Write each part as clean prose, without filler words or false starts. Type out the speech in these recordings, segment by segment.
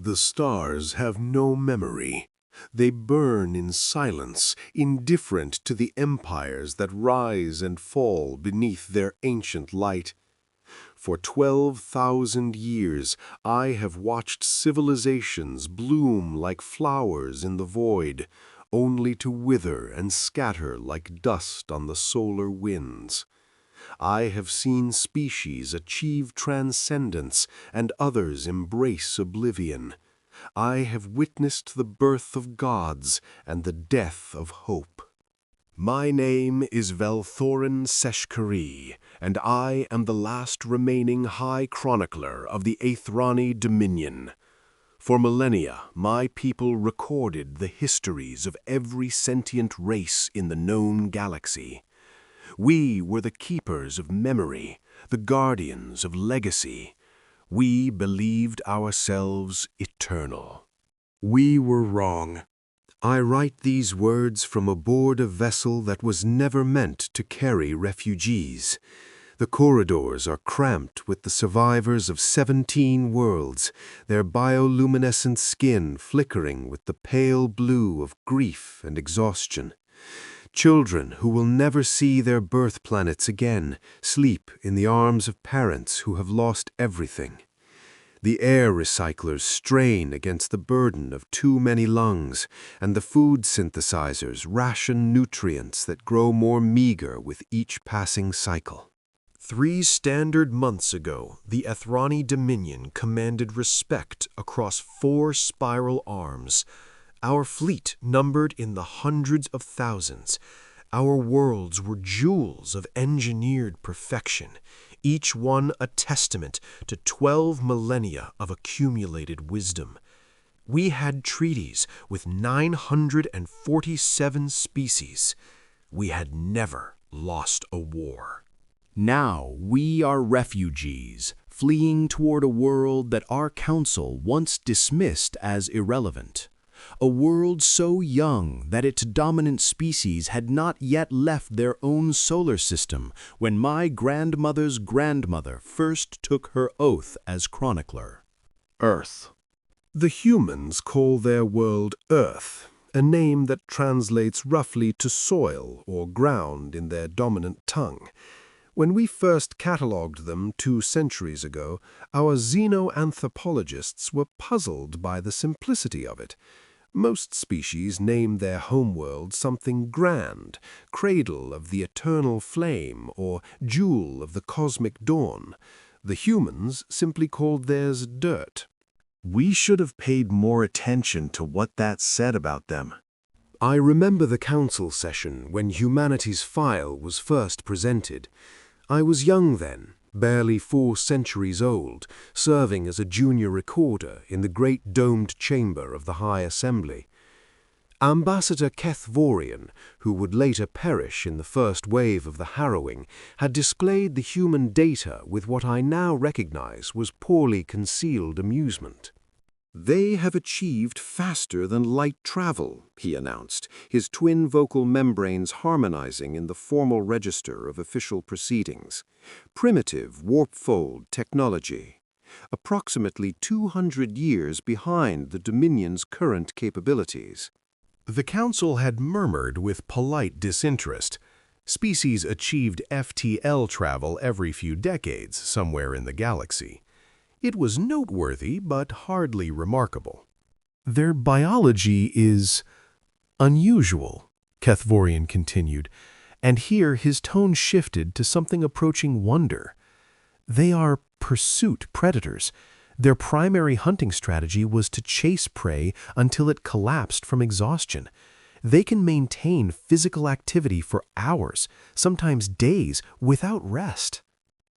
The stars have no memory. They burn in silence, indifferent to the empires that rise and fall beneath their ancient light. For 12,000 years, I have watched civilizations bloom like flowers in the void, only to wither and scatter like dust on the solar winds. I have seen species achieve transcendence and others embrace oblivion. I have witnessed the birth of gods and the death of hope. My name is Velthorin Seshkari, and I am the last remaining High Chronicler of the Aethrani Dominion. For millennia, my people recorded the histories of every sentient race in the known galaxy. We were the keepers of memory, the guardians of legacy. We believed ourselves eternal. We were wrong. I write these words from aboard a vessel that was never meant to carry refugees. The corridors are cramped with the survivors of 17 worlds, their bioluminescent skin flickering with the pale blue of grief and exhaustion. Children who will never see their birth planets again sleep in the arms of parents who have lost everything. The air recyclers strain against the burden of too many lungs, and the food synthesizers ration nutrients that grow more meager with each passing cycle. 3 standard months ago, the Aethrani Dominion commanded respect across 4 spiral arms. Our fleet numbered in the hundreds of thousands. Our worlds were jewels of engineered perfection, each one a testament to 12 millennia of accumulated wisdom. We had treaties with 947 species. We had never lost a war. Now we are refugees, fleeing toward a world that our council once dismissed as irrelevant. A world so young that its dominant species had not yet left their own solar system when my grandmother's grandmother first took her oath as chronicler. Earth. The humans call their world Earth, a name that translates roughly to soil or ground in their dominant tongue. When we first catalogued them 2 centuries ago, our xenoanthropologists were puzzled by the simplicity of it. Most species name their homeworld something grand, cradle of the eternal flame or jewel of the cosmic dawn. The humans simply called theirs dirt. We should have paid more attention to what that said about them. I remember the council session when humanity's file was first presented. I was young then, barely 4 centuries old, serving as a junior recorder in the great domed chamber of the High Assembly. Ambassador Kethvorian, who would later perish in the first wave of the harrowing, had displayed the human data with what I now recognize was poorly concealed amusement. "They have achieved faster than light travel," he announced, his twin vocal membranes harmonizing in the formal register of official proceedings. Primitive warp-fold technology. Approximately 200 years behind the Dominion's current capabilities. The Council had murmured with polite disinterest. Species achieved FTL travel every few decades somewhere in the galaxy. It was noteworthy, but hardly remarkable. "Their biology is unusual," Kethvorian continued, and here his tone shifted to something approaching wonder. "They are pursuit predators. Their primary hunting strategy was to chase prey until it collapsed from exhaustion. They can maintain physical activity for hours, sometimes days, without rest.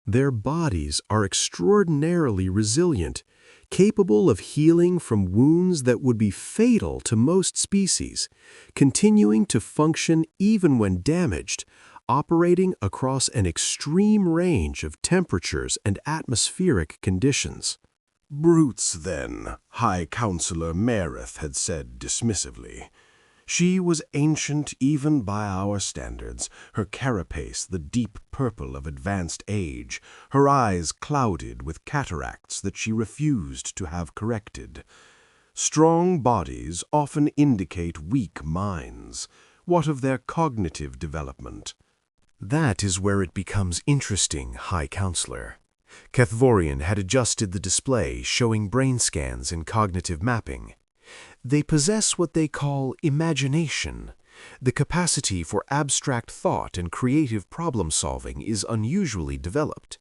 Their bodies are extraordinarily resilient, capable of healing from wounds that would be fatal to most species, continuing to function even when damaged, operating across an extreme range of temperatures and atmospheric conditions." "Brutes, then," High Counselor Meredith had said dismissively. She was ancient even by our standards, her carapace the deep purple of advanced age, her eyes clouded with cataracts that she refused to have corrected. Strong bodies often indicate weak minds. What of their cognitive development? That is where it becomes interesting, High Counselor. Kethvorian had adjusted the display, showing brain scans and cognitive mapping. They possess what they call imagination. The capacity for abstract thought and creative problem-solving is unusually developed.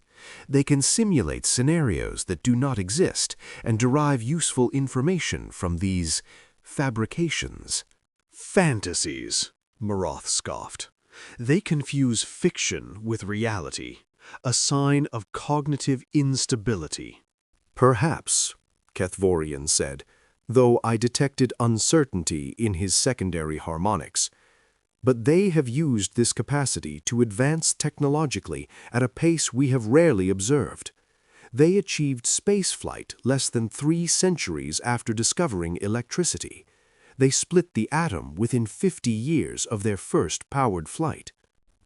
They can simulate scenarios that do not exist and derive useful information from these fabrications. Fantasies, Maroth scoffed. They confuse fiction with reality, a sign of cognitive instability. Perhaps, Kethvorian said, though I detected uncertainty in his secondary harmonics. But they have used this capacity to advance technologically at a pace we have rarely observed. They achieved spaceflight less than 3 centuries after discovering electricity. They split the atom within 50 years of their first powered flight.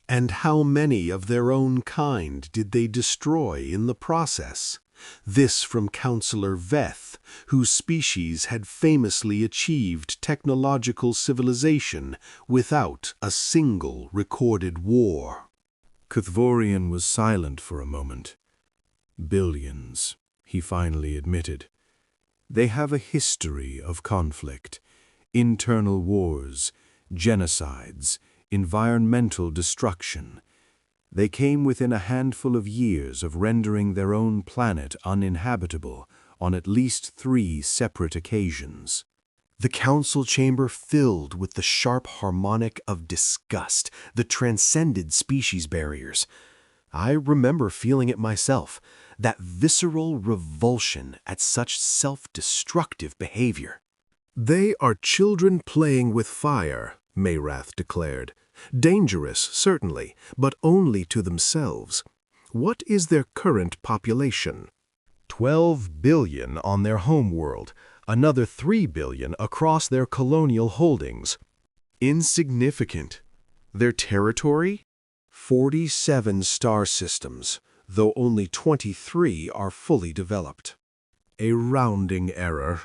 And how many of their own kind did they destroy in the process? This from Counselor Veth, whose species had famously achieved technological civilization without a single recorded war. Kethvorian was silent for a moment. Billions, he finally admitted. They have a history of conflict, internal wars, genocides, environmental destruction. They came within a handful of years of rendering their own planet uninhabitable on at least 3 separate occasions. The council chamber filled with the sharp harmonic of disgust that transcended species barriers. I remember feeling it myself, that visceral revulsion at such self-destructive behavior. They are children playing with fire, Mayrath declared. Dangerous, certainly, but only to themselves. What is their current population? 12 billion on their homeworld, another 3 billion across their colonial holdings. Insignificant. Their territory? 47 star systems, though only 23 are fully developed. A rounding error.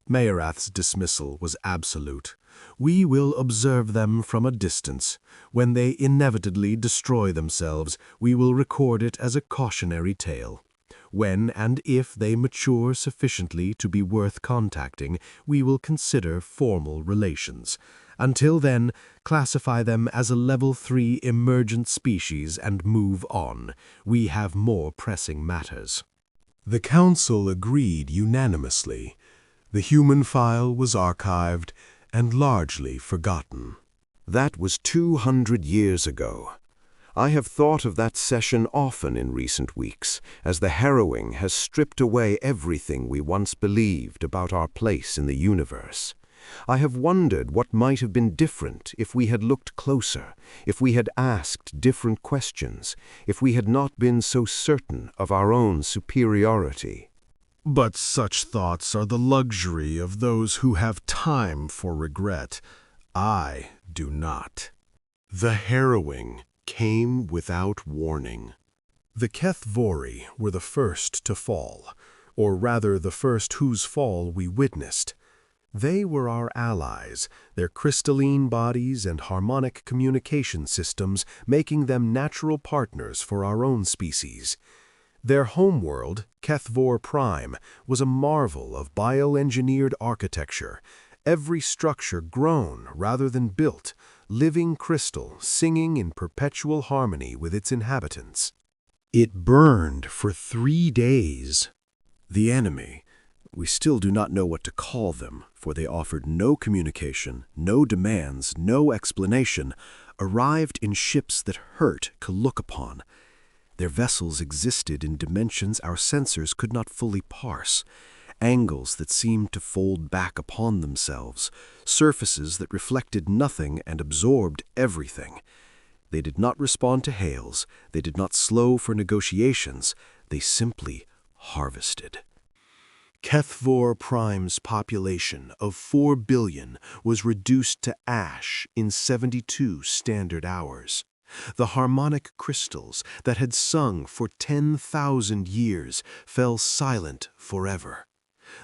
Mayrath's dismissal was absolute. We will observe them from a distance. When they inevitably destroy themselves, we will record it as a cautionary tale. When and if they mature sufficiently to be worth contacting, we will consider formal relations. Until then, classify them as a Level 3 emergent species and move on. We have more pressing matters. The Council agreed unanimously. The human file was archived and largely forgotten. That was 200 years ago. I have thought of that session often in recent weeks, as the harrowing has stripped away everything we once believed about our place in the universe. I have wondered what might have been different if we had looked closer, if we had asked different questions, if we had not been so certain of our own superiority. But such thoughts are the luxury of those who have time for regret. I do not. The harrowing came without warning. The Kethvori were the first to fall, or rather the first whose fall we witnessed. They were our allies, their crystalline bodies and harmonic communication systems making them natural partners for our own species. Their homeworld, Kethvor Prime, was a marvel of bioengineered architecture, every structure grown rather than built, living crystal singing in perpetual harmony with its inhabitants. It burned for 3 days. The enemy, we still do not know what to call them, for they offered no communication, no demands, no explanation, arrived in ships that hurt to look upon. Their vessels existed in dimensions our sensors could not fully parse, angles that seemed to fold back upon themselves, surfaces that reflected nothing and absorbed everything. They did not respond to hails, they did not slow for negotiations, they simply harvested. Kethvor Prime's population of 4 billion was reduced to ash in 72 standard hours. The harmonic crystals that had sung for 10,000 years fell silent forever.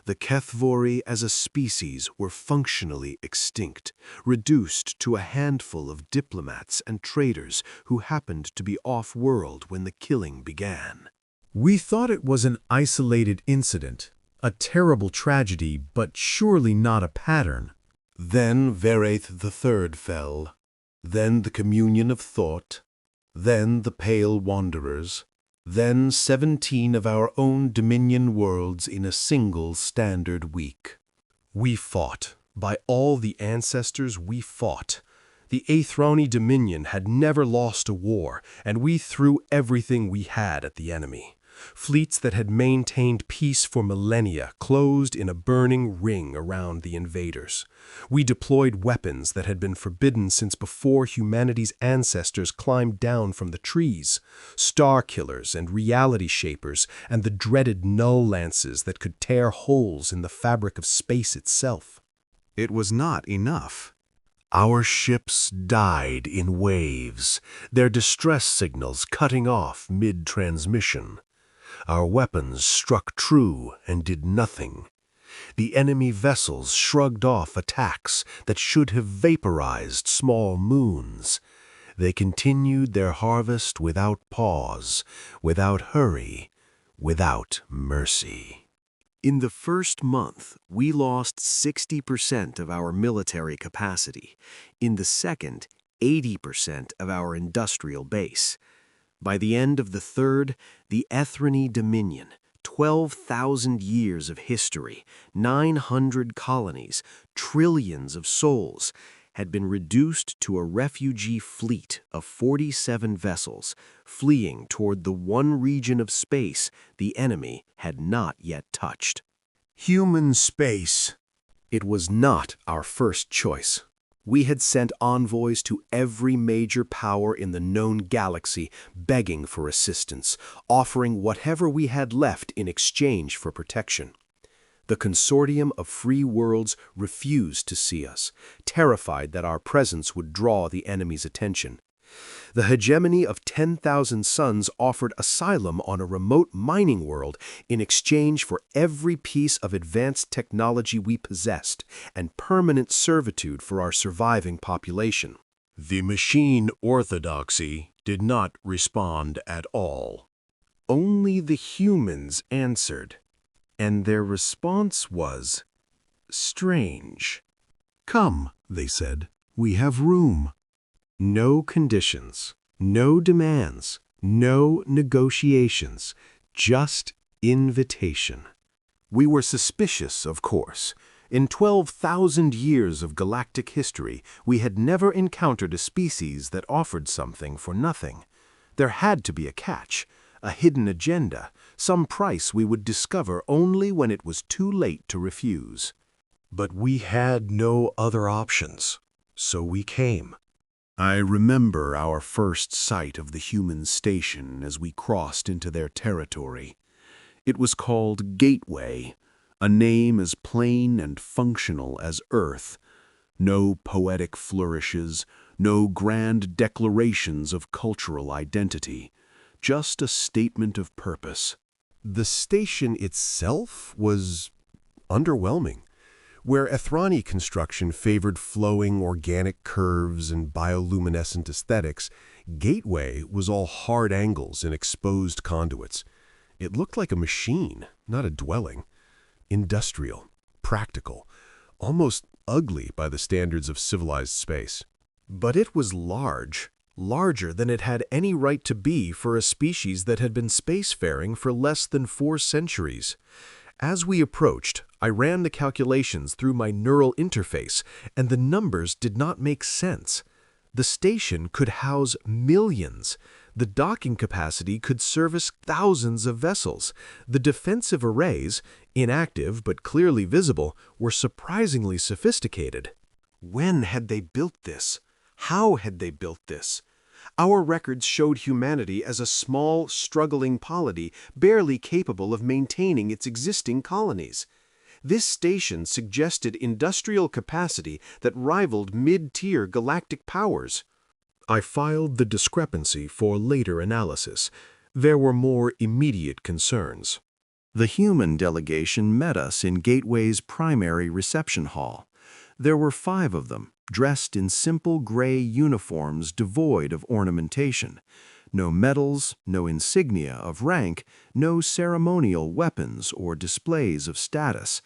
The Kethvori as a species were functionally extinct, reduced to a handful of diplomats and traders who happened to be off-world when the killing began. We thought it was an isolated incident, a terrible tragedy, but surely not a pattern. Then Veraith III fell, then the Communion of Thought, then the Pale Wanderers, then 17 of our own Dominion worlds in a single standard week. We fought. By all the ancestors, we fought. The Aethroni Dominion had never lost a war, and we threw everything we had at the enemy. Fleets that had maintained peace for millennia closed in a burning ring around the invaders. We deployed weapons that had been forbidden since before humanity's ancestors climbed down from the trees. Star killers and reality shapers and the dreaded null lances that could tear holes in the fabric of space itself. It was not enough. Our ships died in waves, their distress signals cutting off mid-transmission. Our weapons struck true and did nothing. The enemy vessels shrugged off attacks that should have vaporized small moons. They continued their harvest without pause, without hurry, without mercy. In the first month, we lost 60% of our military capacity. In the second, 80% of our industrial base. By the end of the third, the Aethroni Dominion, 12,000 years of history, 900 colonies, trillions of souls, had been reduced to a refugee fleet of 47 vessels, fleeing toward the one region of space the enemy had not yet touched. Human space. It was not our first choice. We had sent envoys to every major power in the known galaxy, begging for assistance, offering whatever we had left in exchange for protection. The consortium of free worlds refused to see us, terrified that our presence would draw the enemy's attention. The hegemony of 10,000 suns offered asylum on a remote mining world in exchange for every piece of advanced technology we possessed and permanent servitude for our surviving population. The machine orthodoxy did not respond at all. Only the humans answered, and their response was strange. "Come," they said, "we have room." No conditions, no demands, no negotiations, just invitation. We were suspicious, of course. In 12,000 years of galactic history, we had never encountered a species that offered something for nothing. There had to be a catch, a hidden agenda, some price we would discover only when it was too late to refuse. But we had no other options, so we came. I remember our first sight of the human station as we crossed into their territory. It was called Gateway, a name as plain and functional as Earth. No poetic flourishes, no grand declarations of cultural identity, just a statement of purpose. The station itself was underwhelming. Where Aethroni construction favored flowing organic curves and bioluminescent aesthetics, Gateway was all hard angles and exposed conduits. It looked like a machine, not a dwelling. Industrial, practical, almost ugly by the standards of civilized space. But it was large, larger than it had any right to be for a species that had been spacefaring for less than 4 centuries. As we approached, I ran the calculations through my neural interface, and the numbers did not make sense. The station could house millions. The docking capacity could service thousands of vessels. The defensive arrays, inactive but clearly visible, were surprisingly sophisticated. When had they built this? How had they built this? Our records showed humanity as a small, struggling polity, barely capable of maintaining its existing colonies. This station suggested industrial capacity that rivaled mid-tier galactic powers. I filed the discrepancy for later analysis. There were more immediate concerns. The human delegation met us in Gateway's primary reception hall. There were 5 of them, dressed in simple gray uniforms devoid of ornamentation. No medals, no insignia of rank, no ceremonial weapons or displays of status.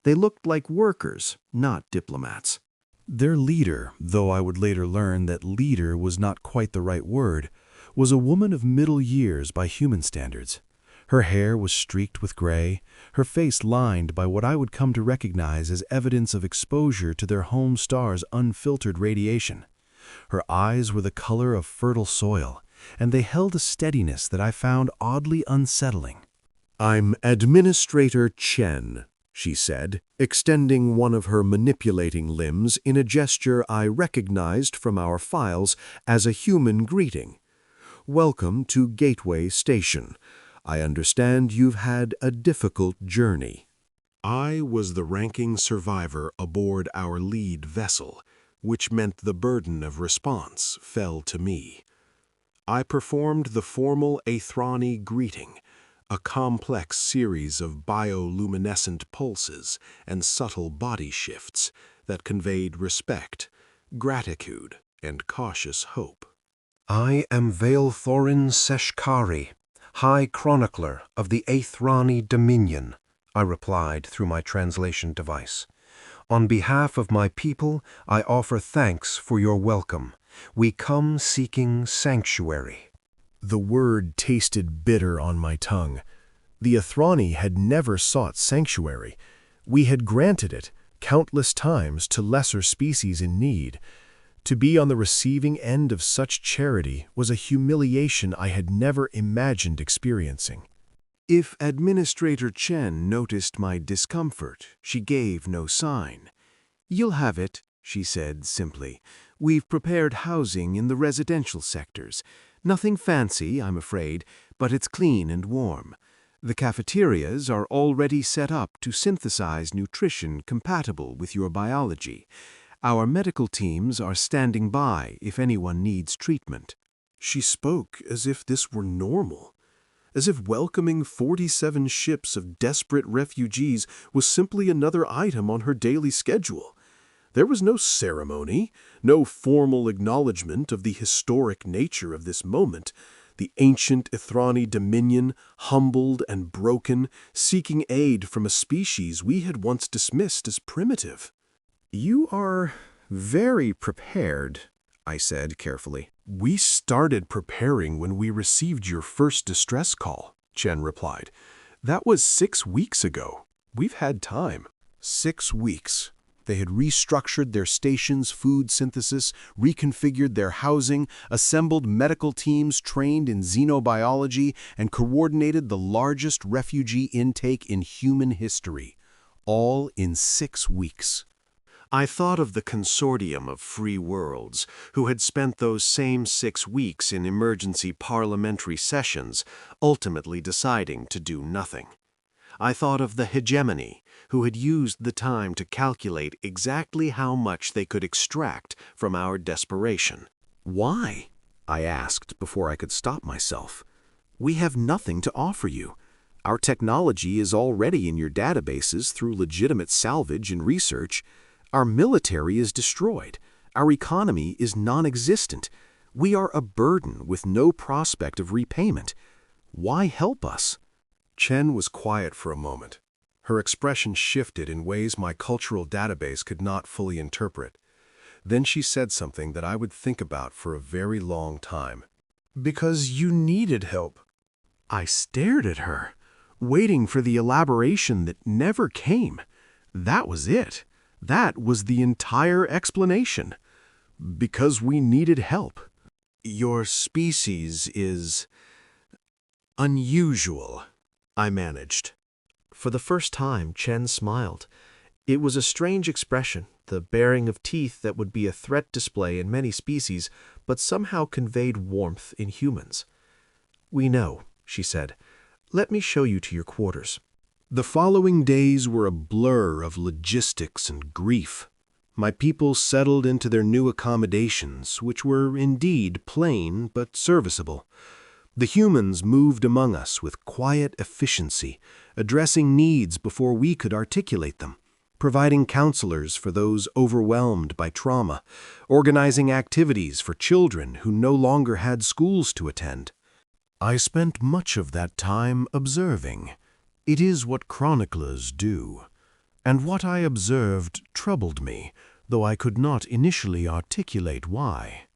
They looked like workers, not diplomats. Their leader, though I would later learn that leader was not quite the right word, was a woman of middle years by human standards. Her hair was streaked with gray, her face lined by what I would come to recognize as evidence of exposure to their home star's unfiltered radiation. Her eyes were the color of fertile soil, and they held a steadiness that I found oddly unsettling. "I'm Administrator Chen," she said, extending one of her manipulating limbs in a gesture I recognized from our files as a human greeting. "Welcome to Gateway Station. I understand you've had a difficult journey." I was the ranking survivor aboard our lead vessel, which meant the burden of response fell to me. I performed the formal Athrani greeting, a complex series of bioluminescent pulses and subtle body shifts that conveyed respect, gratitude, and cautious hope. "I am Vaelthorin Seshkari, High Chronicler of the Athrani Dominion," I replied through my translation device. "On behalf of my people, I offer thanks for your welcome. We come seeking sanctuary." The word tasted bitter on my tongue. The Athrani had never sought sanctuary. We had granted it countless times to lesser species in need. To be on the receiving end of such charity was a humiliation I had never imagined experiencing. If Administrator Chen noticed my discomfort, she gave no sign. "You'll have it," she said simply. "We've prepared housing in the residential sectors. Nothing fancy, I'm afraid, but it's clean and warm. The cafeterias are already set up to synthesize nutrition compatible with your biology. Our medical teams are standing by if anyone needs treatment." She spoke as if this were normal, as if welcoming 47 ships of desperate refugees was simply another item on her daily schedule. There was no ceremony, no formal acknowledgement of the historic nature of this moment, the ancient Athrani Dominion, humbled and broken, seeking aid from a species we had once dismissed as primitive. "You are very prepared," I said carefully. "We started preparing when we received your first distress call," Chen replied. "That was 6 weeks ago. We've had time." 6 weeks. They had restructured their station's food synthesis, reconfigured their housing, assembled medical teams trained in xenobiology, and coordinated the largest refugee intake in human history. All in 6 weeks. I thought of the consortium of free worlds who had spent those same 6 weeks in emergency parliamentary sessions, ultimately deciding to do nothing. I thought of the hegemony, who had used the time to calculate exactly how much they could extract from our desperation. "Why?" I asked before I could stop myself. "We have nothing to offer you. Our technology is already in your databases through legitimate salvage and research. Our military is destroyed. Our economy is non-existent. We are a burden with no prospect of repayment. Why help us?" Chen was quiet for a moment. Her expression shifted in ways my cultural database could not fully interpret. Then she said something that I would think about for a very long time. "Because you needed help." I stared at her, waiting for the elaboration that never came. That was it. That was the entire explanation. Because we needed help. "Your species is unusual," I managed. For the first time, Chen smiled. It was a strange expression, the baring of teeth that would be a threat display in many species, but somehow conveyed warmth in humans. "We know," she said. "Let me show you to your quarters." The following days were a blur of logistics and grief. My people settled into their new accommodations, which were indeed plain but serviceable. The humans moved among us with quiet efficiency, addressing needs before we could articulate them, providing counselors for those overwhelmed by trauma, organizing activities for children who no longer had schools to attend. I spent much of that time observing. It is what chroniclers do. And what I observed troubled me, though I could not initially articulate why.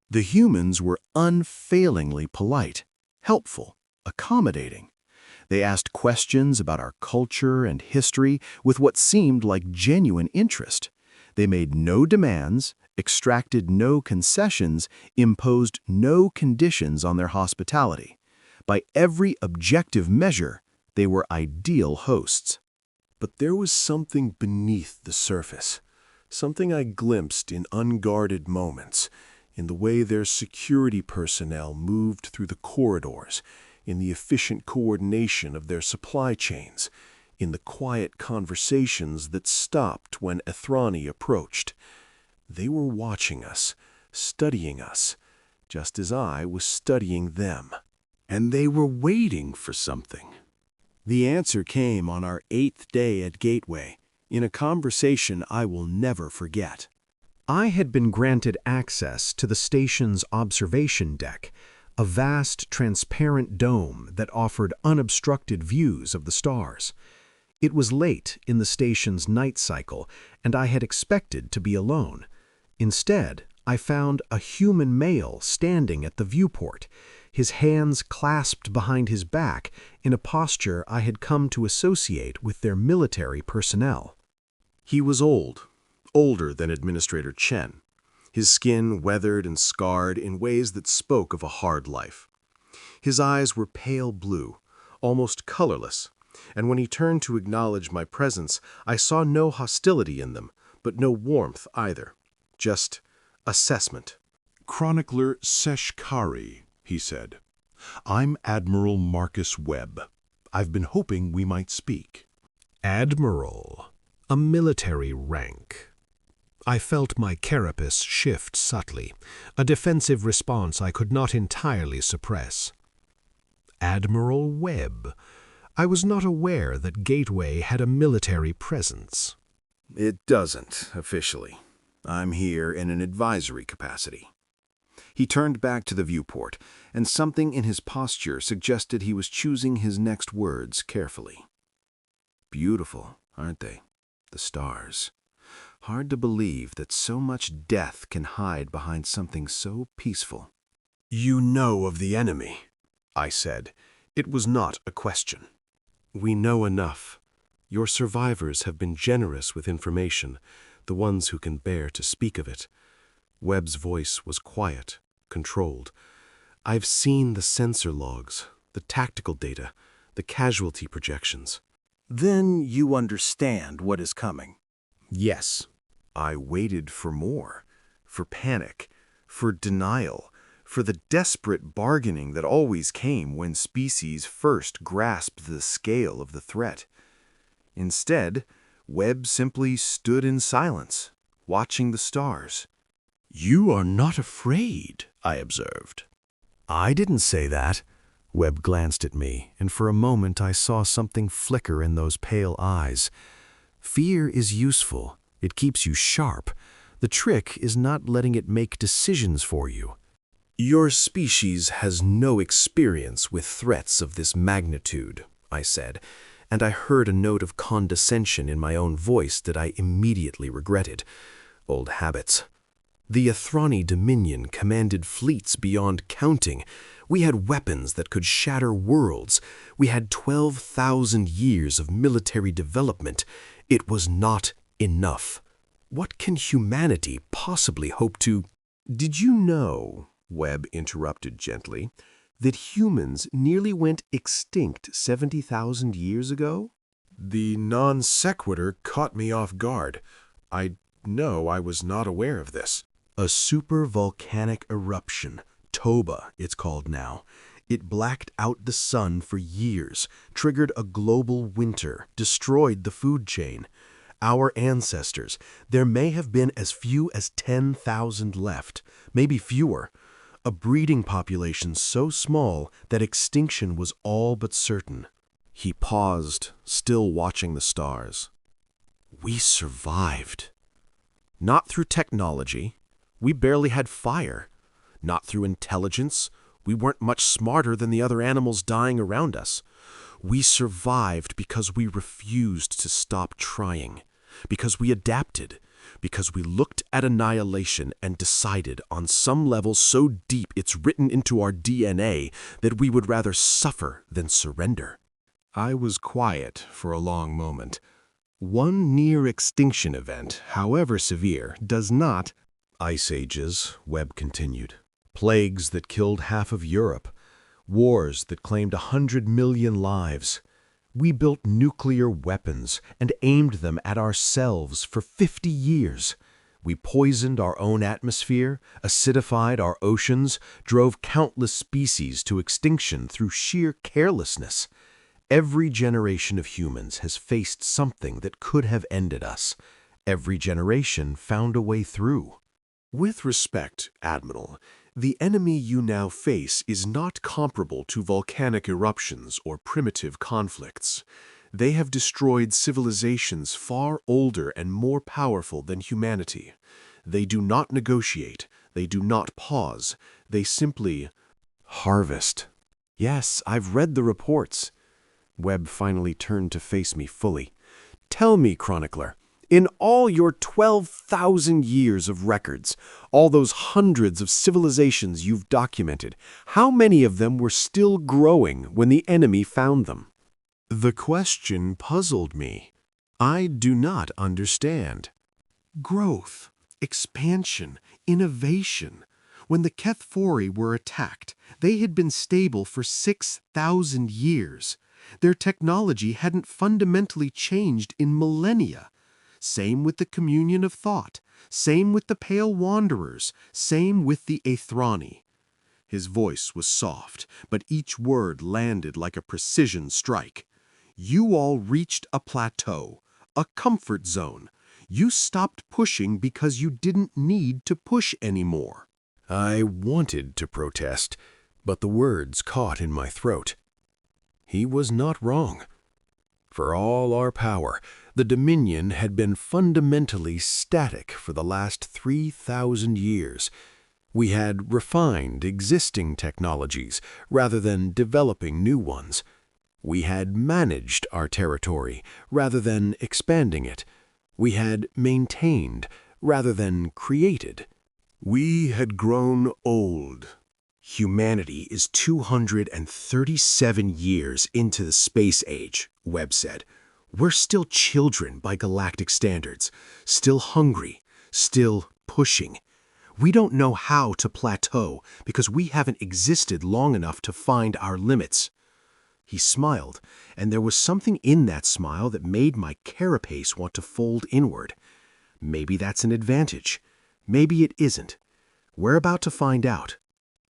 The humans were unfailingly polite, helpful, accommodating. They asked questions about our culture and history with what seemed like genuine interest. They made no demands, extracted no concessions, imposed no conditions on their hospitality. By every objective measure, they were ideal hosts. But there was something beneath the surface, something I glimpsed in unguarded moments, in the way their security personnel moved through the corridors, in the efficient coordination of their supply chains, in the quiet conversations that stopped when Ethrani approached. They were watching us, studying us, just as I was studying them. And they were waiting for something. The answer came on our 8th day at Gateway, in a conversation I will never forget. I had been granted access to the station's observation deck, a vast, transparent dome that offered unobstructed views of the stars. It was late in the station's night cycle, and I had expected to be alone. Instead, I found a human male standing at the viewport, his hands clasped behind his back in a posture I had come to associate with their military personnel. He was old, older than Administrator Chen, his skin weathered and scarred in ways that spoke of a hard life. His eyes were pale blue, almost colorless, and when he turned to acknowledge my presence, I saw no hostility in them, but no warmth either, just assessment. "Chronicler Seshkari," he said. "I'm Admiral Marcus Webb. I've been hoping we might speak." Admiral, a military rank. I felt my carapace shift subtly, a defensive response I could not entirely suppress. Admiral Webb. I was not aware that Gateway had a military presence. It doesn't, officially. I'm here in an advisory capacity. He turned back to the viewport, and something in his posture suggested he was choosing his next words carefully. Beautiful, aren't they? The stars. Hard to believe that so much death can hide behind something so peaceful. "You know of the enemy," I said. It was not a question. "We know enough. Your survivors have been generous with information, the ones who can bear to speak of it." Webb's voice was quiet, controlled. "I've seen the sensor logs, the tactical data, the casualty projections." Then you understand what is coming. Yes. I waited for more, for panic, for denial, for the desperate bargaining that always came when species first grasped the scale of the threat. Instead, Webb simply stood in silence, watching the stars. "You are not afraid," I observed. "I didn't say that." Webb glanced at me, and for a moment I saw something flicker in those pale eyes. Fear is useful. It keeps you sharp. The trick is not letting it make decisions for you. "Your species has no experience with threats of this magnitude," I said, and I heard a note of condescension in my own voice that I immediately regretted. Old habits. The Ethrani Dominion commanded fleets beyond counting. We had weapons that could shatter worlds. We had 12,000 years of military development. It was not enough. What can humanity possibly hope to— "Did you know," Webb interrupted gently, "that humans nearly went extinct 70,000 years ago?" The non sequitur caught me off guard. I was not aware of this. A supervolcanic eruption, Toba it's called now. It blacked out the sun for years, triggered a global winter, destroyed the food chain. Our ancestors, there may have been as few as 10,000 left, maybe fewer. a breeding population so small that extinction was all but certain. He paused, still watching the stars. We survived. Not through technology. We barely had fire. Not through intelligence. We weren't much smarter than the other animals dying around us. We survived because we refused to stop trying, because we adapted, because we looked at annihilation and decided on some level so deep it's written into our DNA that we would rather suffer than surrender. I was quiet for a long moment. One near-extinction event, however severe, does not— Ice ages, Webb continued. Plagues that killed half of Europe. Wars that claimed 100 million lives. We built nuclear weapons and aimed them at ourselves for 50 years. We poisoned our own atmosphere, acidified our oceans, drove countless species to extinction through sheer carelessness. Every generation of humans has faced something that could have ended us. Every generation found a way through. With respect, Admiral, the enemy you now face is not comparable to volcanic eruptions or primitive conflicts. They have destroyed civilizations far older and more powerful than humanity. They do not negotiate. They do not pause. They simply harvest. Yes, I've read the reports. Webb finally turned to face me fully. Tell me, Chronicler, in all your 12,000 years of records, all those hundreds of civilizations you've documented, how many of them were still growing when the enemy found them? The question puzzled me. I do not understand. Growth, expansion, innovation. When the Kethfori were attacked, they had been stable for 6,000 years. Their technology hadn't fundamentally changed in millennia. Same with the communion of thought. Same with the Pale Wanderers. Same with the Aethrani. His voice was soft, but each word landed like a precision strike. You all reached a plateau, a comfort zone. You stopped pushing because you didn't need to push anymore. I wanted to protest, but the words caught in my throat. He was not wrong. For all our power, the Dominion had been fundamentally static for the last 3,000 years. We had refined existing technologies rather than developing new ones. We had managed our territory rather than expanding it. We had maintained rather than created. We had grown old. Humanity is 237 years into the space age, Webb said. We're still children by galactic standards, still hungry, still pushing. We don't know how to plateau because we haven't existed long enough to find our limits. He smiled, and there was something in that smile that made my carapace want to fold inward. Maybe that's an advantage. Maybe it isn't. We're about to find out.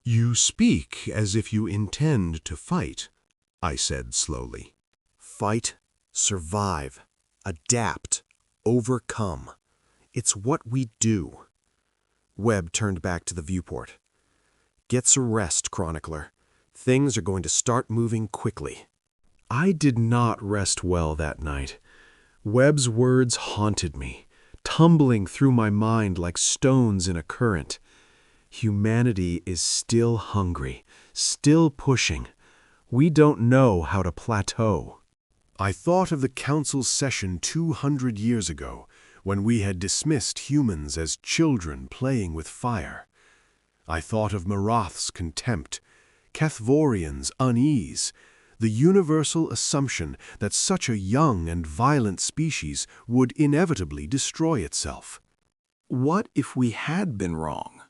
You speak as if you intend to fight, I said slowly. Fight, survive, adapt, overcome. It's what we do. Webb turned back to the viewport. Get some rest, Chronicler. Things are going to start moving quickly. I did not rest well that night. Webb's words haunted me, tumbling through my mind like stones in a current. Humanity is still hungry, still pushing. We don't know how to plateau. I thought of the Council's session 200 years ago, when we had dismissed humans as children playing with fire. I thought of Marath's contempt, Kethvorian's unease, the universal assumption that such a young and violent species would inevitably destroy itself. What if we had been wrong?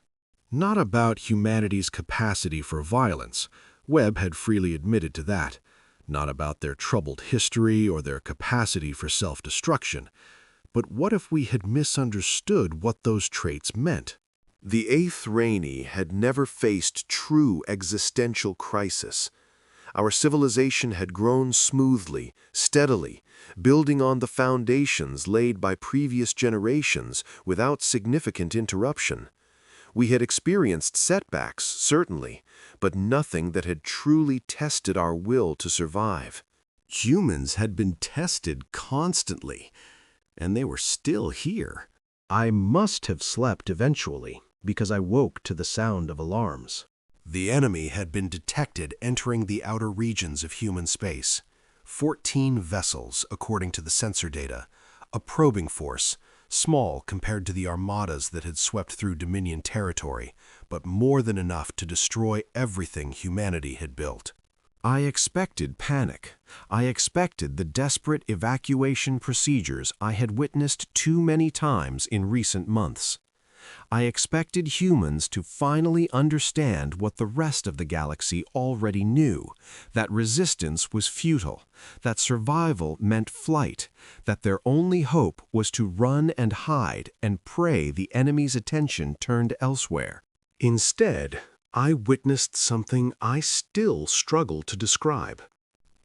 Not about humanity's capacity for violence. Webb had freely admitted to that. Not about their troubled history or their capacity for self-destruction. But what if we had misunderstood what those traits meant? The Aethrani had never faced true existential crisis. Our civilization had grown smoothly, steadily, building on the foundations laid by previous generations without significant interruption. We had experienced setbacks, certainly, but nothing that had truly tested our will to survive. Humans had been tested constantly, and they were still here. I must have slept eventually, because I woke to the sound of alarms. The enemy had been detected entering the outer regions of human space. 14 vessels, according to the sensor data, a probing force, small compared to the armadas that had swept through Dominion territory, but more than enough to destroy everything humanity had built. I expected panic. I expected the desperate evacuation procedures I had witnessed too many times in recent months. I expected humans to finally understand what the rest of the galaxy already knew, that resistance was futile, that survival meant flight, that their only hope was to run and hide and pray the enemy's attention turned elsewhere. Instead, I witnessed something I still struggle to describe.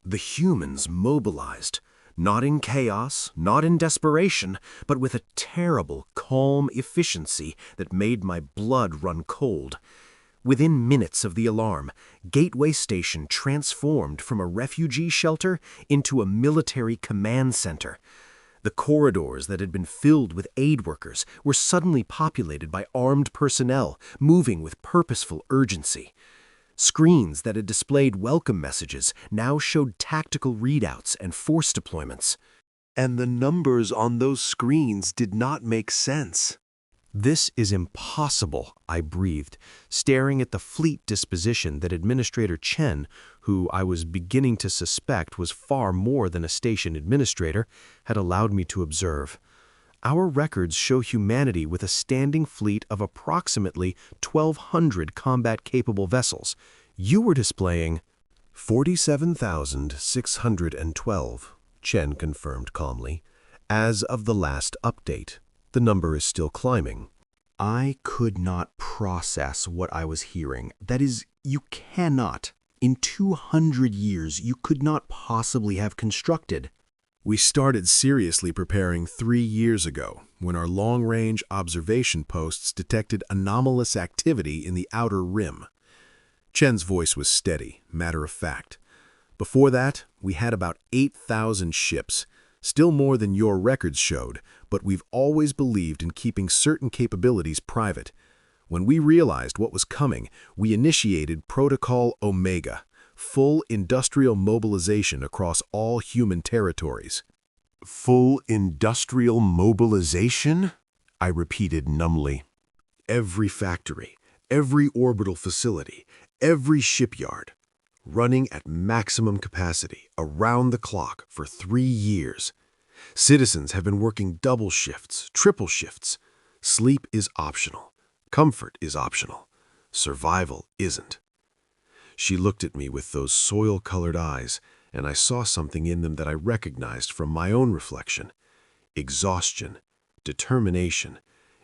The humans mobilized, not in chaos, not in desperation, but with a terrible, calm efficiency that made my blood run cold. Within minutes of the alarm, Gateway Station transformed from a refugee shelter into a military command center. The corridors that had been filled with aid workers were suddenly populated by armed personnel moving with purposeful urgency. Screens that had displayed welcome messages now showed tactical readouts and force deployments. And the numbers on those screens did not make sense. "This is impossible," I breathed, staring at the fleet disposition that Administrator Chen, who I was beginning to suspect was far more than a station administrator, had allowed me to observe. Our records show humanity with a standing fleet of approximately 1,200 combat-capable vessels. You were displaying 47,612, Chen confirmed calmly, as of the last update. The number is still climbing. I could not process what I was hearing. That is, you cannot. In 200 years, you could not possibly have constructed. We started seriously preparing 3 years ago, when our long-range observation posts detected anomalous activity in the outer rim. Chen's voice was steady, matter-of-fact. Before that, we had about 8,000 ships, still more than your records showed, but we've always believed in keeping certain capabilities private. When we realized what was coming, we initiated Protocol Omega, full industrial mobilization across all human territories. Full industrial mobilization? I repeated numbly. Every factory, every orbital facility, every shipyard, running at maximum capacity, around the clock, for 3 years. Citizens have been working double shifts, triple shifts. Sleep is optional. Comfort is optional. Survival isn't. She looked at me with those soil-colored eyes, and I saw something in them that I recognized from my own reflection. Exhaustion, determination,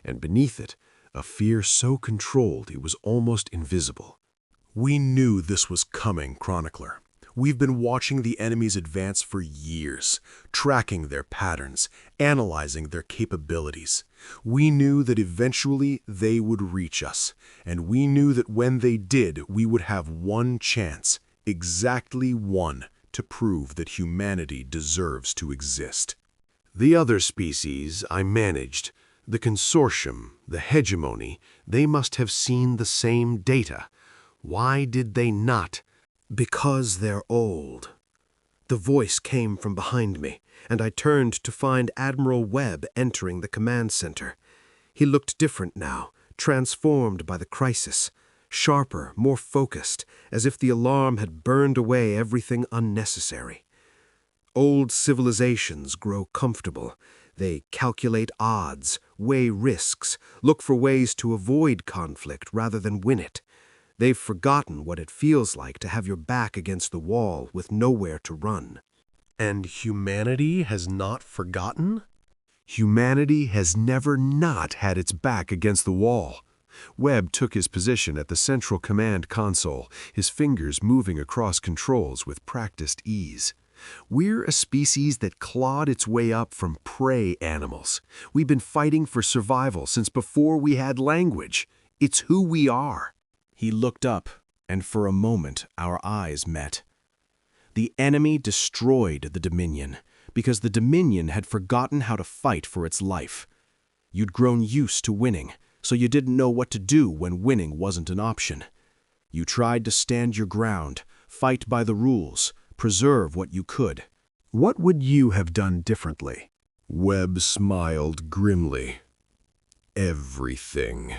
and beneath it, a fear so controlled it was almost invisible. We knew this was coming, Chronicler. We've been watching the enemy's advance for years, tracking their patterns, analyzing their capabilities. We knew that eventually they would reach us, and we knew that when they did, we would have one chance, exactly one, to prove that humanity deserves to exist. The other species I managed, the consortium, the hegemony, they must have seen the same data. Why did they not? Because they're old. The voice came from behind me, and I turned to find Admiral Webb entering the command center. He looked different now, transformed by the crisis, sharper, more focused, as if the alarm had burned away everything unnecessary. Old civilizations grow comfortable. They calculate odds, weigh risks, look for ways to avoid conflict rather than win it. They've forgotten what it feels like to have your back against the wall with nowhere to run. And humanity has not forgotten? Humanity has never not had its back against the wall. Webb took his position at the central command console, his fingers moving across controls with practiced ease. We're a species that clawed its way up from prey animals. We've been fighting for survival since before we had language. It's who we are." He looked up, and for a moment our eyes met. The enemy destroyed the Dominion because the Dominion had forgotten how to fight for its life. You'd grown used to winning, so you didn't know what to do when winning wasn't an option. You tried to stand your ground, fight by the rules, preserve what you could. What would you have done differently? Webb smiled grimly. Everything.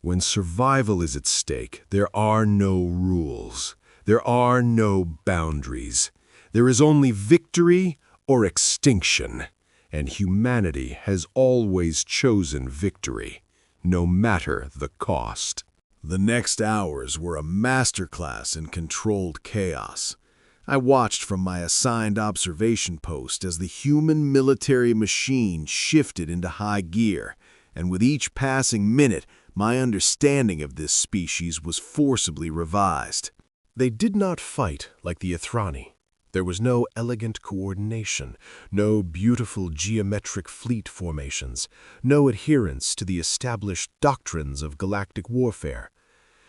When survival is at stake, there are no rules. There are no boundaries. There is only victory or extinction. And humanity has always chosen victory, no matter the cost. The next hours were a masterclass in controlled chaos. I watched from my assigned observation post as the human military machine shifted into high gear, and with each passing minute, my understanding of this species was forcibly revised. They did not fight like the Ithrani. There was no elegant coordination, no beautiful geometric fleet formations, no adherence to the established doctrines of galactic warfare.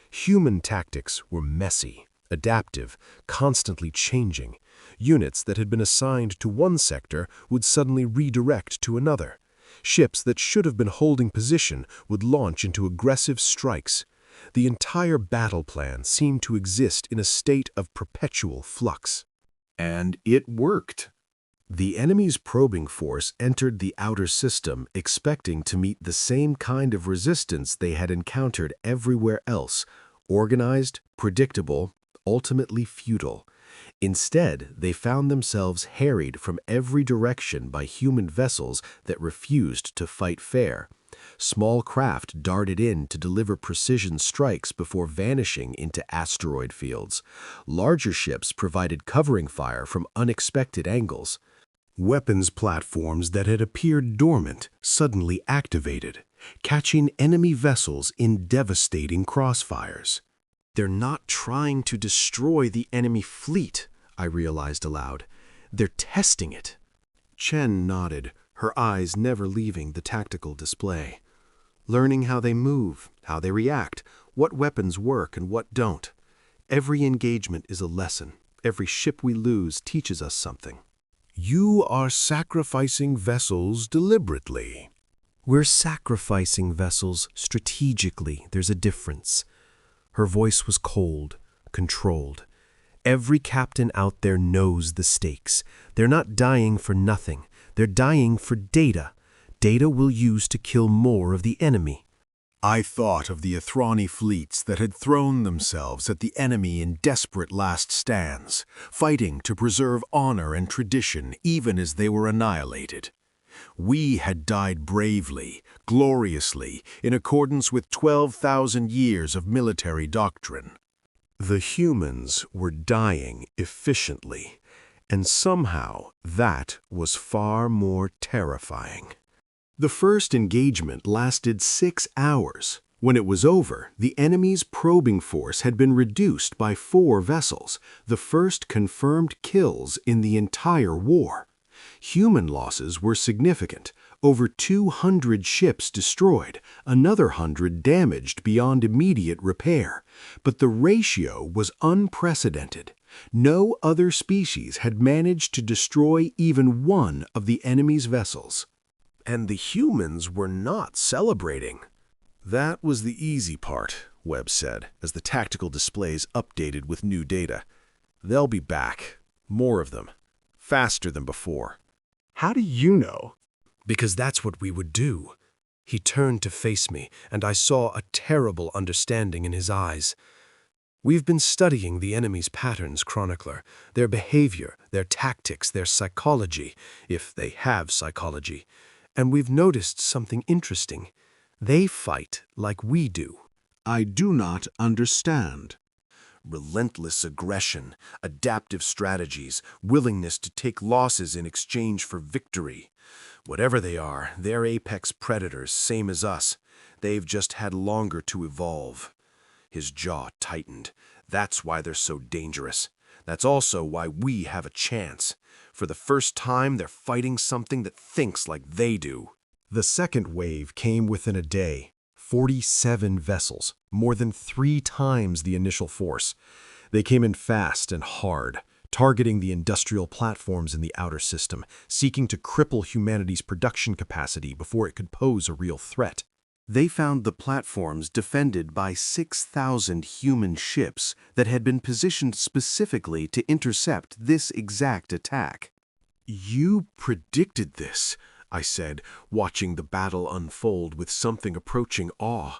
Human tactics were messy, adaptive, constantly changing. Units that had been assigned to one sector would suddenly redirect to another. Ships that should have been holding position would launch into aggressive strikes. The entire battle plan seemed to exist in a state of perpetual flux. And it worked. The enemy's probing force entered the outer system expecting to meet the same kind of resistance they had encountered everywhere else, organized, predictable, ultimately futile. Instead, they found themselves harried from every direction by human vessels that refused to fight fair. Small craft darted in to deliver precision strikes before vanishing into asteroid fields. Larger ships provided covering fire from unexpected angles. Weapons platforms that had appeared dormant suddenly activated, catching enemy vessels in devastating crossfires. They're not trying to destroy the enemy fleet, I realized aloud. They're testing it. Chen nodded, her eyes never leaving the tactical display. Learning how they move, how they react, what weapons work and what don't. Every engagement is a lesson. Every ship we lose teaches us something. You are sacrificing vessels deliberately. We're sacrificing vessels strategically. There's a difference. Her voice was cold, controlled. Every captain out there knows the stakes. They're not dying for nothing. They're dying for data. Data we'll use to kill more of the enemy. I thought of the Ithrani fleets that had thrown themselves at the enemy in desperate last stands, fighting to preserve honor and tradition even as they were annihilated. We had died bravely, gloriously, in accordance with 12,000 years of military doctrine. The humans were dying efficiently, and somehow that was far more terrifying. The first engagement lasted 6 hours. When it was over, the enemy's probing force had been reduced by 4 vessels, the first confirmed kills in the entire war. Human losses were significant, over 200 ships destroyed, another 100 damaged beyond immediate repair. But the ratio was unprecedented. No other species had managed to destroy even one of the enemy's vessels. And the humans were not celebrating. That was the easy part, Webb said, as the tactical displays updated with new data. They'll be back. More of them. Faster than before. How do you know? Because that's what we would do. He turned to face me, and I saw a terrible understanding in his eyes. We've been studying the enemy's patterns, Chronicler, their behavior, their tactics, their psychology, if they have psychology. And we've noticed something interesting. They fight like we do. I do not understand. Relentless aggression, adaptive strategies, willingness to take losses in exchange for victory. Whatever they are, they're apex predators, same as us. They've just had longer to evolve. His jaw tightened. That's why they're so dangerous. That's also why we have a chance. For the first time, they're fighting something that thinks like they do. The second wave came within a day. 47 vessels, more than 3 times the initial force. They came in fast and hard, targeting the industrial platforms in the outer system, seeking to cripple humanity's production capacity before it could pose a real threat. They found the platforms defended by 6,000 human ships that had been positioned specifically to intercept this exact attack. "You predicted this," I said, watching the battle unfold with something approaching awe.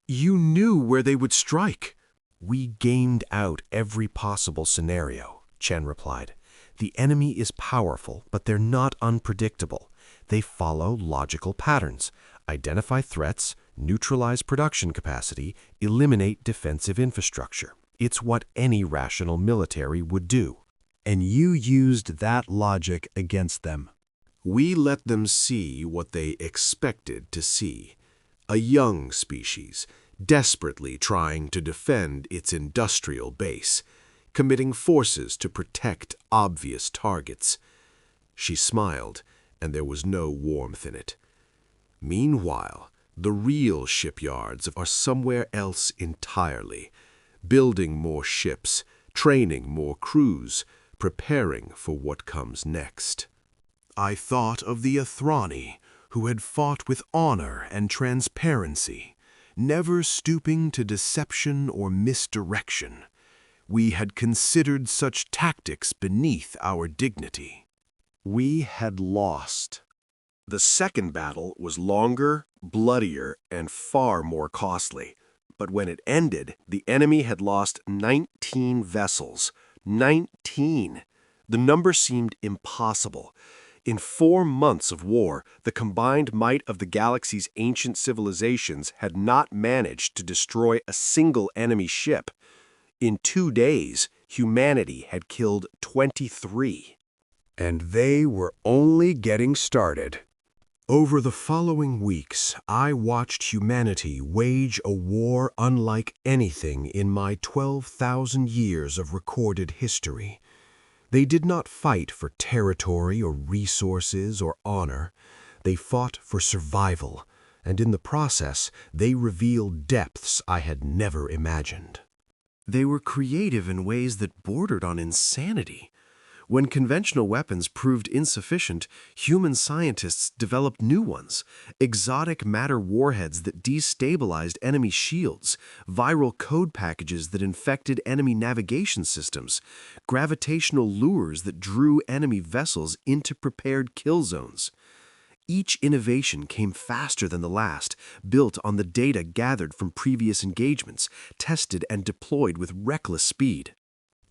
"You knew where they would strike." "We gamed out every possible scenario," Chen replied. "The enemy is powerful, but they're not unpredictable. They follow logical patterns, identify threats, neutralize production capacity, eliminate defensive infrastructure. It's what any rational military would do." And you used that logic against them. We let them see what they expected to see. A young species, desperately trying to defend its industrial base, committing forces to protect obvious targets. She smiled, and there was no warmth in it. Meanwhile, the real shipyards are somewhere else entirely, building more ships, training more crews, preparing for what comes next. I thought of the Athrani, who had fought with honor and transparency, never stooping to deception or misdirection. We had considered such tactics beneath our dignity. We had lost. The second battle was longer, bloodier, and far more costly. But when it ended, the enemy had lost 19 vessels. 19! The number seemed impossible. In 4 months of war, the combined might of the galaxy's ancient civilizations had not managed to destroy a single enemy ship. In 2 days, humanity had killed 23. And they were only getting started. Over the following weeks, I watched humanity wage a war unlike anything in my 12,000 years of recorded history. They did not fight for territory or resources or honor. They fought for survival, and in the process, they revealed depths I had never imagined. They were creative in ways that bordered on insanity. When conventional weapons proved insufficient, human scientists developed new ones, exotic matter warheads that destabilized enemy shields, viral code packages that infected enemy navigation systems, gravitational lures that drew enemy vessels into prepared kill zones. Each innovation came faster than the last, built on the data gathered from previous engagements, tested and deployed with reckless speed.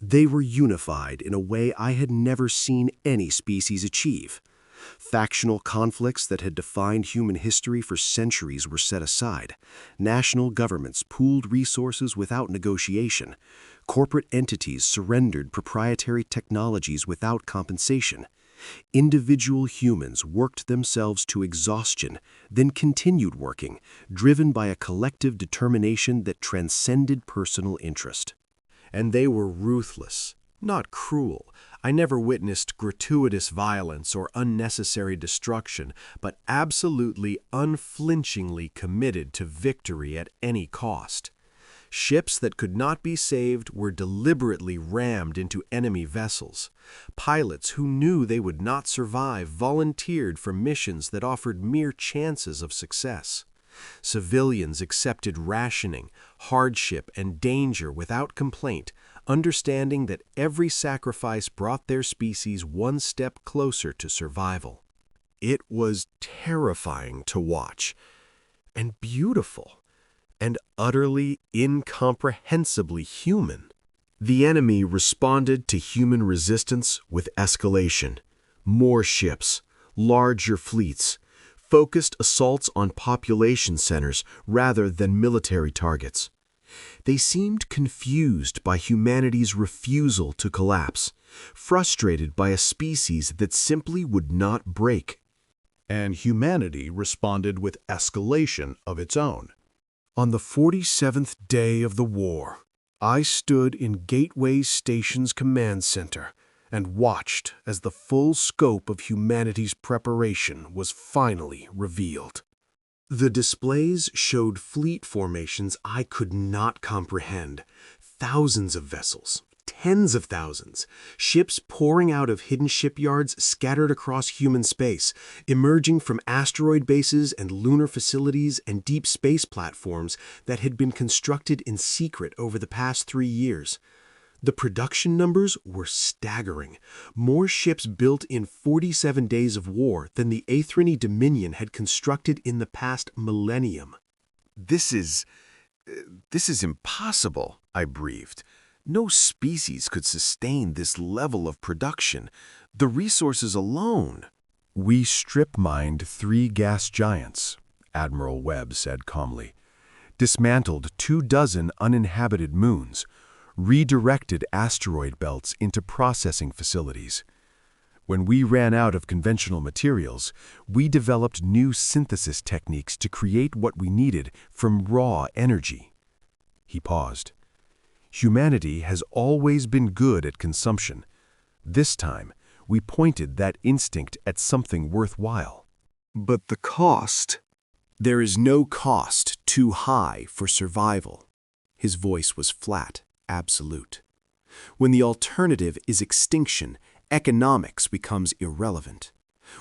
They were unified in a way I had never seen any species achieve. Factional conflicts that had defined human history for centuries were set aside. National governments pooled resources without negotiation. Corporate entities surrendered proprietary technologies without compensation. Individual humans worked themselves to exhaustion, then continued working, driven by a collective determination that transcended personal interest. And they were ruthless, not cruel. I never witnessed gratuitous violence or unnecessary destruction, but absolutely unflinchingly committed to victory at any cost. Ships that could not be saved were deliberately rammed into enemy vessels. Pilots who knew they would not survive volunteered for missions that offered mere chances of success. Civilians accepted rationing, hardship, and danger without complaint, understanding that every sacrifice brought their species one step closer to survival. It was terrifying to watch, and beautiful, and utterly incomprehensibly human. The enemy responded to human resistance with escalation. More ships, larger fleets, focused assaults on population centers rather than military targets. They seemed confused by humanity's refusal to collapse, frustrated by a species that simply would not break. And humanity responded with escalation of its own. On the 47th day of the war, I stood in Gateway Station's command center and watched as the full scope of humanity's preparation was finally revealed. The displays showed fleet formations I could not comprehend. Thousands of vessels, tens of thousands, ships pouring out of hidden shipyards scattered across human space, emerging from asteroid bases and lunar facilities and deep space platforms that had been constructed in secret over the past 3 years. The production numbers were staggering. More ships built in 47 days of war than the Aethrani Dominion had constructed in the past millennium. This is impossible, I breathed. No species could sustain this level of production. The resources alone. We strip-mined 3 gas giants, Admiral Webb said calmly, dismantled 24 uninhabited moons, redirected asteroid belts into processing facilities. When we ran out of conventional materials, we developed new synthesis techniques to create what we needed from raw energy. He paused. Humanity has always been good at consumption. This time, we pointed that instinct at something worthwhile. But the cost... There is no cost too high for survival. His voice was flat, absolute. When the alternative is extinction, economics becomes irrelevant.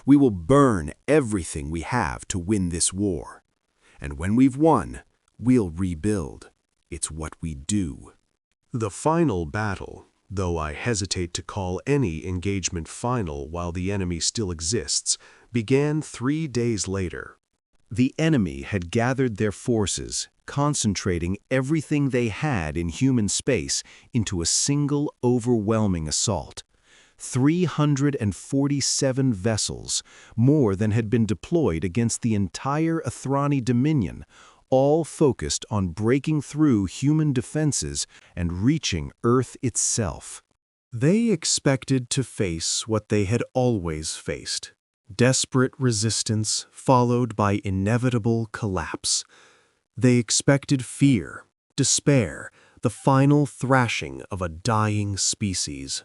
We will burn everything we have to win this war. And when we've won, we'll rebuild. It's what we do. The final battle, though I hesitate to call any engagement final while the enemy still exists, began 3 days later. The enemy had gathered their forces, concentrating everything they had in human space into a single overwhelming assault. 347 vessels, more than had been deployed against the entire Aethrani Dominion, all focused on breaking through human defenses and reaching Earth itself. They expected to face what they had always faced. Desperate resistance followed by inevitable collapse. They expected fear, despair, the final thrashing of a dying species.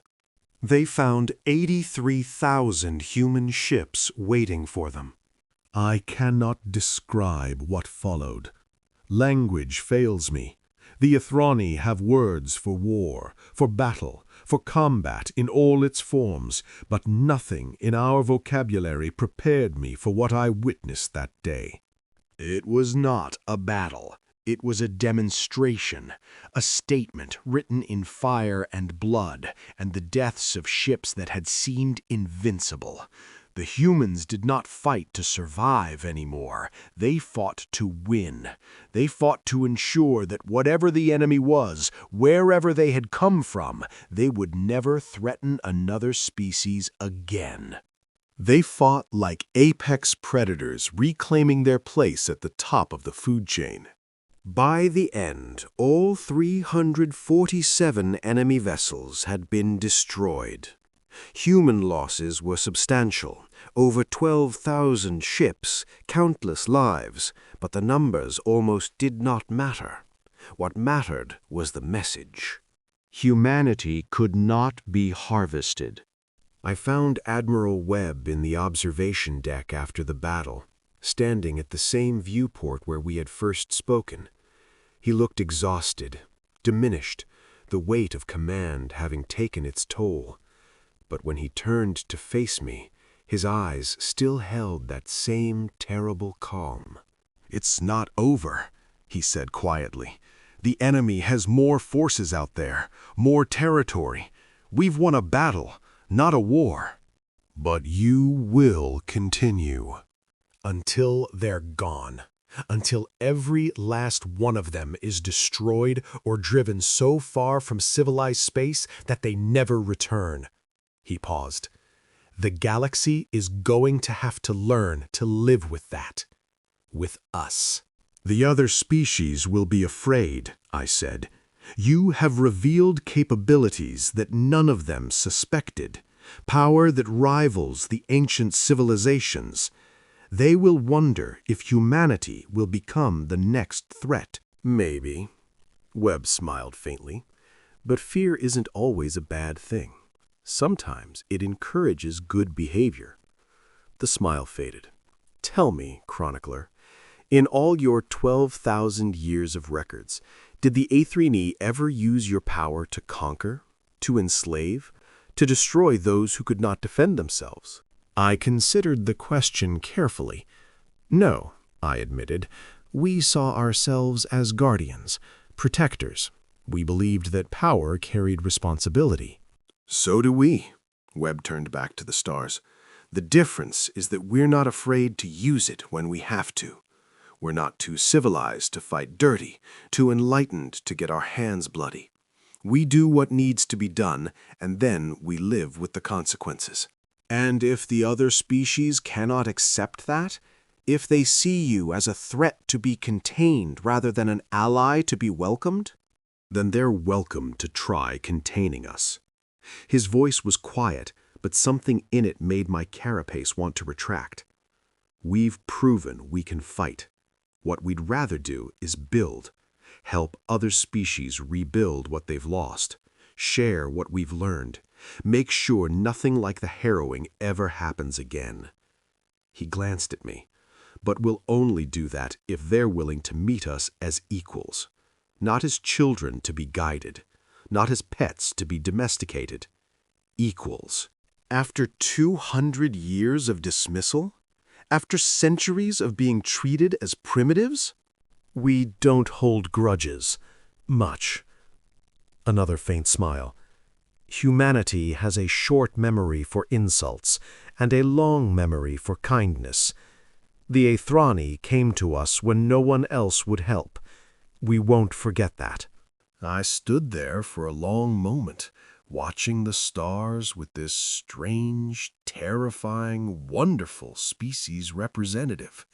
They found 83,000 human ships waiting for them. I cannot describe what followed. Language fails me. The Aethrani have words for war, for battle, for combat in all its forms, but nothing in our vocabulary prepared me for what I witnessed that day. It was not a battle. It was a demonstration, a statement written in fire and blood, and the deaths of ships that had seemed invincible. The humans did not fight to survive anymore. They fought to win. They fought to ensure that whatever the enemy was, wherever they had come from, they would never threaten another species again. They fought like apex predators reclaiming their place at the top of the food chain. By the end, all 347 enemy vessels had been destroyed. Human losses were substantial, over 12,000 ships, countless lives, but the numbers almost did not matter. What mattered was the message. Humanity could not be harvested. I found Admiral Webb in the observation deck after the battle, standing at the same viewport where we had first spoken. He looked exhausted, diminished, the weight of command having taken its toll. But when he turned to face me, his eyes still held that same terrible calm. "It's not over," he said quietly. "The enemy has more forces out there, more territory. We've won a battle, not a war. But you will continue until they're gone, until every last one of them is destroyed or driven so far from civilized space that they never return." He paused. The galaxy is going to have to learn to live with that. With us. "The other species will be afraid," I said. "You have revealed capabilities that none of them suspected, power that rivals the ancient civilizations. They will wonder if humanity will become the next threat." Maybe. Webb smiled faintly. But fear isn't always a bad thing. Sometimes it encourages good behavior. The smile faded. "Tell me, chronicler, In all your 12,000 years of records, did the A3E ever use your power to conquer, to enslave, to destroy those who could not defend themselves? I considered the question carefully. No, I admitted. We saw ourselves as guardians, protectors. We believed that power carried responsibility. So do we. Webb turned back to the stars. The difference is that we're not afraid to use it when we have to. We're not too civilized to fight dirty, too enlightened to get our hands bloody. We do what needs to be done, and then we live with the consequences. And if the other species cannot accept that, if they see you as a threat to be contained rather than an ally to be welcomed, then they're welcome to try containing us. His voice was quiet, but something in it made my carapace want to retract. We've proven we can fight. What we'd rather do is build, help other species rebuild what they've lost, share what we've learned, make sure nothing like the harrowing ever happens again. He glanced at me, but we'll only do that if they're willing to meet us as equals, not as children to be guided, not as pets to be domesticated. Equals. After 200 years of dismissal? After centuries of being treated as primitives? We don't hold grudges. Much. Another faint smile. Humanity has a short memory for insults and a long memory for kindness. The Athrani came to us when no one else would help. We won't forget that. I stood there for a long moment, watching the stars with this strange, terrifying, wonderful species representative.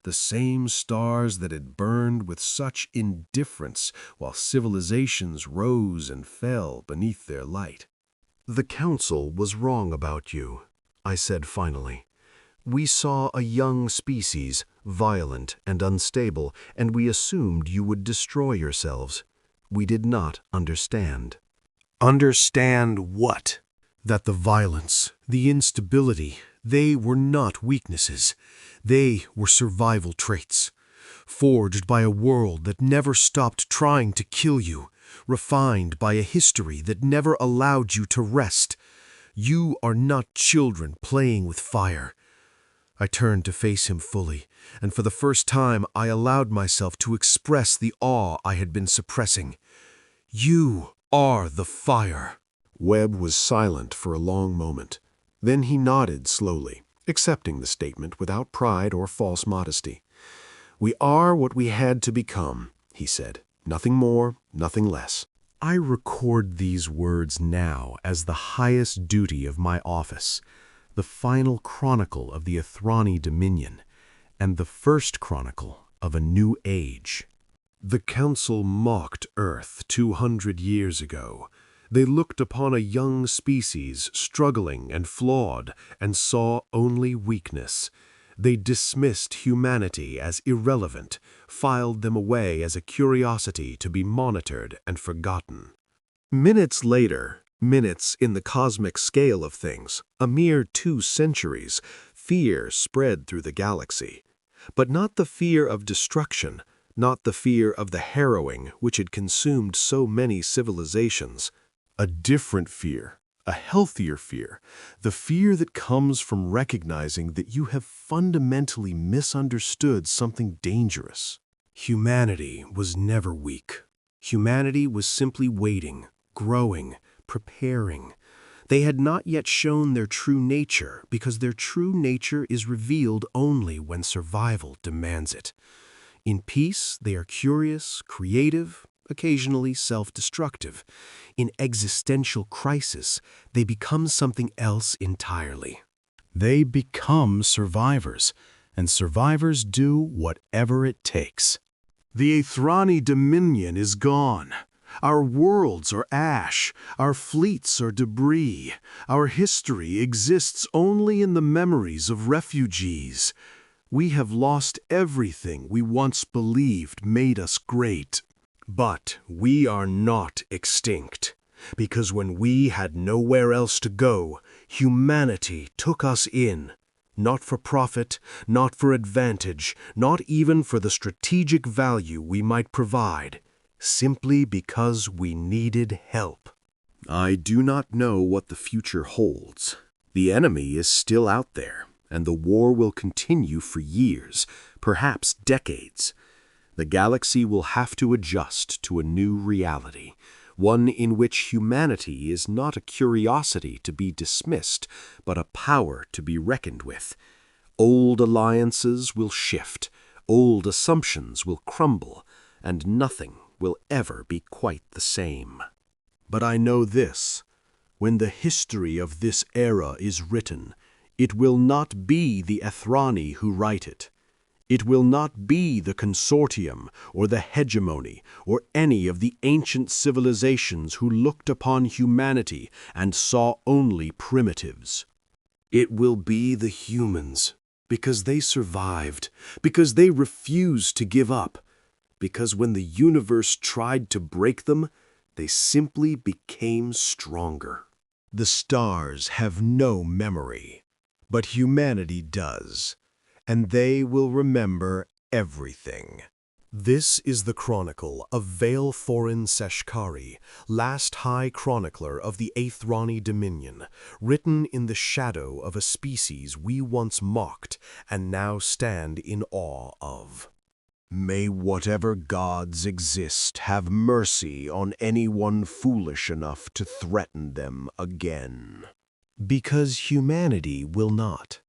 The same stars that had burned with such indifference while civilizations rose and fell beneath their light. The Council was wrong about you, I said finally. We saw a young species, violent and unstable, and we assumed you would destroy yourselves. We did not understand. Understand what? That the violence, the instability, they were not weaknesses. They were survival traits, forged by a world that never stopped trying to kill you, refined by a history that never allowed you to rest. You are not children playing with fire. I turned to face him fully, and for the first time I allowed myself to express the awe I had been suppressing. You are the fire. Webb was silent for a long moment. Then he nodded slowly, accepting the statement without pride or false modesty. We are what we had to become, he said. Nothing more, nothing less. I record these words now as the highest duty of my office, the final chronicle of the Athrani Dominion, and the first chronicle of a new age. The Council mocked Earth 200 years ago. They looked upon a young species struggling and flawed and saw only weakness. They dismissed humanity as irrelevant, filed them away as a curiosity to be monitored and forgotten. Minutes later, minutes in the cosmic scale of things, a mere 2 centuries, fear spread through the galaxy. But not the fear of destruction, not the fear of the harrowing which had consumed so many civilizations. A different fear, a healthier fear, the fear that comes from recognizing that you have fundamentally misunderstood something dangerous. Humanity was never weak. Humanity was simply waiting, growing, preparing. They had not yet shown their true nature because their true nature is revealed only when survival demands it. In peace, they are curious, creative, occasionally self-destructive. In existential crisis, they become something else entirely. They become survivors, and survivors do whatever it takes. The Athrani Dominion is gone. Our worlds are ash, our fleets are debris. Our history exists only in the memories of refugees. We have lost everything we once believed made us great. But we are not extinct, because when we had nowhere else to go, humanity took us in. Not for profit, not for advantage, not even for the strategic value we might provide, simply because we needed help. I do not know what the future holds. The enemy is still out there, and the war will continue for years, perhaps decades. The galaxy will have to adjust to a new reality, one in which humanity is not a curiosity to be dismissed, but a power to be reckoned with. Old alliances will shift, old assumptions will crumble, and nothing will ever be quite the same. But I know this: when the history of this era is written, it will not be the Ethrani who write it. It will not be the consortium or the hegemony or any of the ancient civilizations who looked upon humanity and saw only primitives. It will be the humans, because they survived, because they refused to give up, because when the universe tried to break them, they simply became stronger. The stars have no memory, but humanity does, and they will remember everything. This is the chronicle of Vale Thorin Seshkari, last High Chronicler of the Athrani Dominion, written in the shadow of a species we once mocked and now stand in awe of. May whatever gods exist have mercy on anyone foolish enough to threaten them again. Because humanity will not.